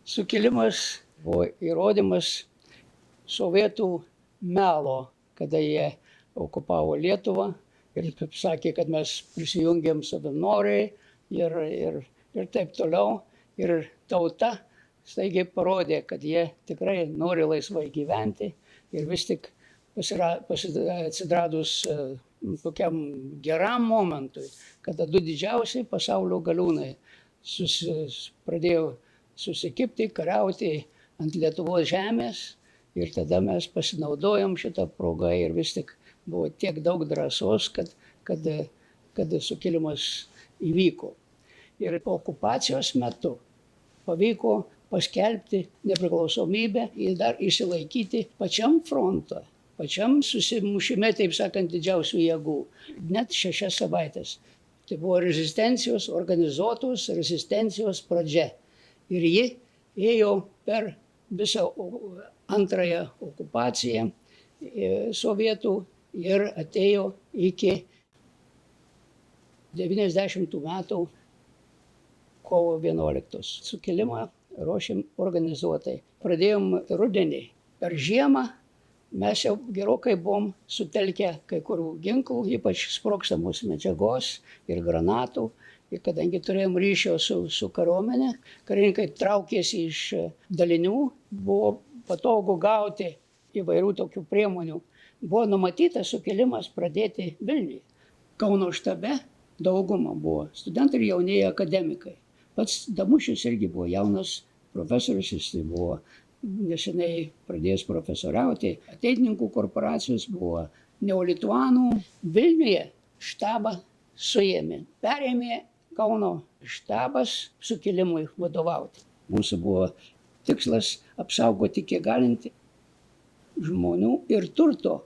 Sukilimas buvo įrodymas sovietų melo, kada jie okupavo Lietuvą ir sakė, kad mes prisijungėm savanoriai ir taip toliau. Ir tauta staigiai parodė, kad jie tikrai nori laisvai gyventi ir vis tik atsidradus tokiam geram momentui, kada du didžiausiai pasaulio galiūnai pradėjo susikibti, kariauti ant Lietuvos žemės ir tada mes pasinaudojom šitą progą ir vis tik buvo tiek daug drąsos, kad sukilimas įvyko. Ir okupacijos metu pavyko paskelbti nepriklausomybę ir dar išsilaikyti pačiam fronte, pačiam susimušime, taip sakant, didžiausių jėgų, net 6 savaitės. Tai buvo rezistencijos, organizuotos rezistencijos pradžia. Ir ji ėjo per visą antrąją okupaciją sovietų ir atėjo iki 90 metų kovo 11. Sukilimą ruošėm organizuotai. Pradėjom rudenį. Per žiemą mes jau gerokai buvom sutelkę kai kurių ginklų, ypač sprogstamos medžiagos ir granatų. Ir kadangi turėjom ryšio su kariuomenė, karininkai traukėsi iš dalinių, buvo patogu gauti įvairių tokių priemonių. Buvo numatytas sukilimas pradėti Vilniuje. Kauno štabe dauguma buvo studentai ir jaunieji akademikai. Pats Damušis irgi buvo jaunas profesorius, jis buvo nesenai pradėjęs profesoriauti. Ateitininkų korporacijos buvo neolituanų. Vilniuje štabą suėmė. Perėmė Kauno štabas sukilimui vadovauti. Mūsų buvo tikslas apsaugoti kiek galinti žmonių ir turto,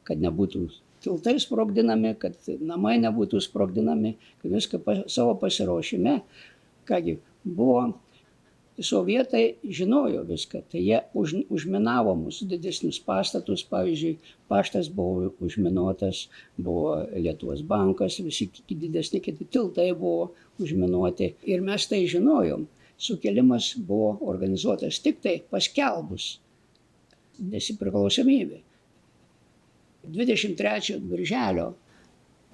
kad nebūtų tiltai sprogdinami, kad namai nebūtų sprogdinami, kad viską savo pasiruošime. Kągi, buvo, sovietai žinojo viską, tai jie užminavo mūsų didesnius pastatus, pavyzdžiui, paštas buvo užminuotas, buvo Lietuvos bankas, visi didesni kiti tiltai buvo užminuoti ir mes tai žinojom. Sukilimas buvo organizuotas tik tai paskelbus nepriklausomybę. 23 birželio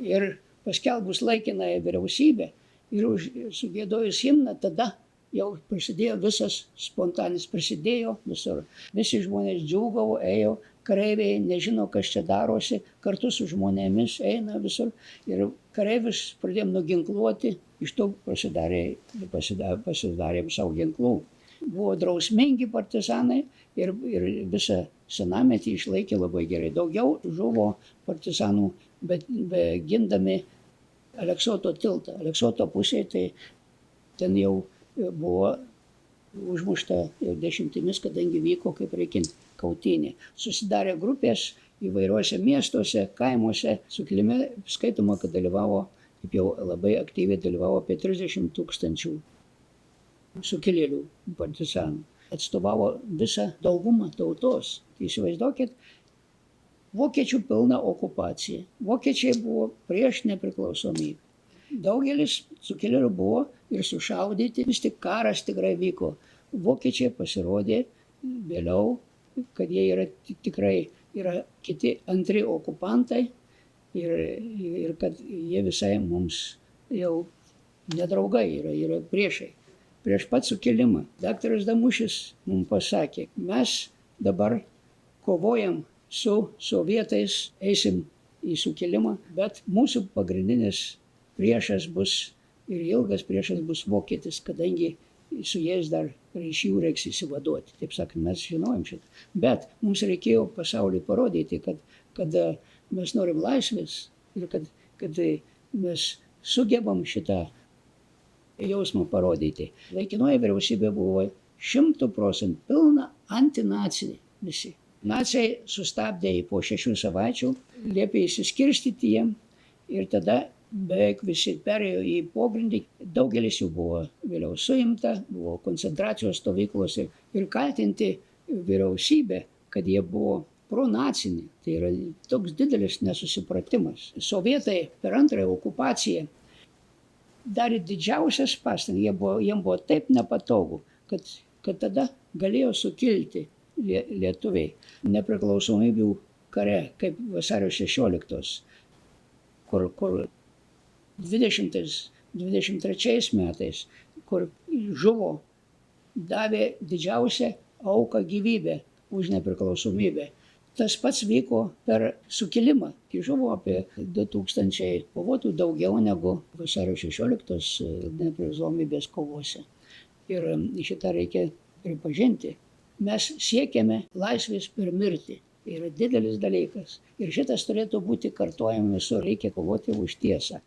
ir paskelbus laikinąją vyriausybę ir sugiedojus himną, tada jau prasidėjo visas spontanis, prasidėjo visur. Visi žmonės džiūgavo, ėjo, kareiviai nežino, kas čia darosi, kartu su žmonėmis eina visur. Ir kareivius pradėjom nuginkluoti, iš to pasidarėm savo ginklų. Buvo drausmingi partizanai ir visą senametį išlaikė labai gerai. Daugiau žuvo partizanų, bet gindami Aleksoto tiltą. Aleksoto pusėje tai ten jau buvo užmušta jau dešimtimis, kadangi vyko kaip reikiant kautynė. Susidarė grupės įvairiuose miestuose, kaimuose. Sukilime skaitoma, kad dalyvavo, kaip jau labai aktyviai dalyvavo apie 30 000 sukilėlių partizanų. Atstovavo visą daugumą tautos. Tai įsivaizduokit, vokiečių pilna okupacija. Vokiečiai buvo prieš nepriklausomybę. Daugelis sukilėlių buvo ir sušaudyti, vis tik karas tikrai vyko. Vokiečiai pasirodė vėliau, kad jie yra tikrai yra kiti antri okupantai ir kad jie visai mums jau nedraugai yra priešai. Prieš pat sukilimą daktaras Damušis mums pasakė, mes dabar kovojam su sovietais, eisim į sukilimą, bet mūsų pagrindinis priešas bus ir ilgas priešas bus vokietis, kadangi su jais dar iš jų reiks įsivaduoti. Taip sakant, mes žinojom šitą. Bet mums reikėjo pasauliui parodyti, kad mes norim laisvės ir kad mes sugebam šitą jausmą parodyti. Laikinoji vyriausybė buvo 100% pilna antinacinė visi. Naciai sustabdė jį po 6 savaičių, liepė įsiskirstyti jiem ir tada beveik visi perėjo į pogrindį. Daugelis jų buvo vėliau suimta, buvo koncentracijos stovyklose ir kaltinti vyriausybę, kad jie buvo pronacinį. Tai yra toks didelis nesusipratimas. Sovietai per antrąją okupaciją darė didžiausias pastangas, jiem buvo taip nepatogu, kad kad tada galėjo sukilti lietuviai nepriklausomybių kare, kaip vasario 16, kur 23 metais, kur žuvo, davė didžiausią auką gyvybę už nepriklausomybę. Tas pats vyko per sukilimą. Žuvo apie 2000 kovotojų, daugiau negu vasario 16 nepriklausomybės kovose. Ir šitą reikia pripažinti. Mes siekiame laisvės per mirtį. Tai yra didelis dalykas. Ir šitas turėtų būti kartojama visur. Reikia kovoti už tiesą.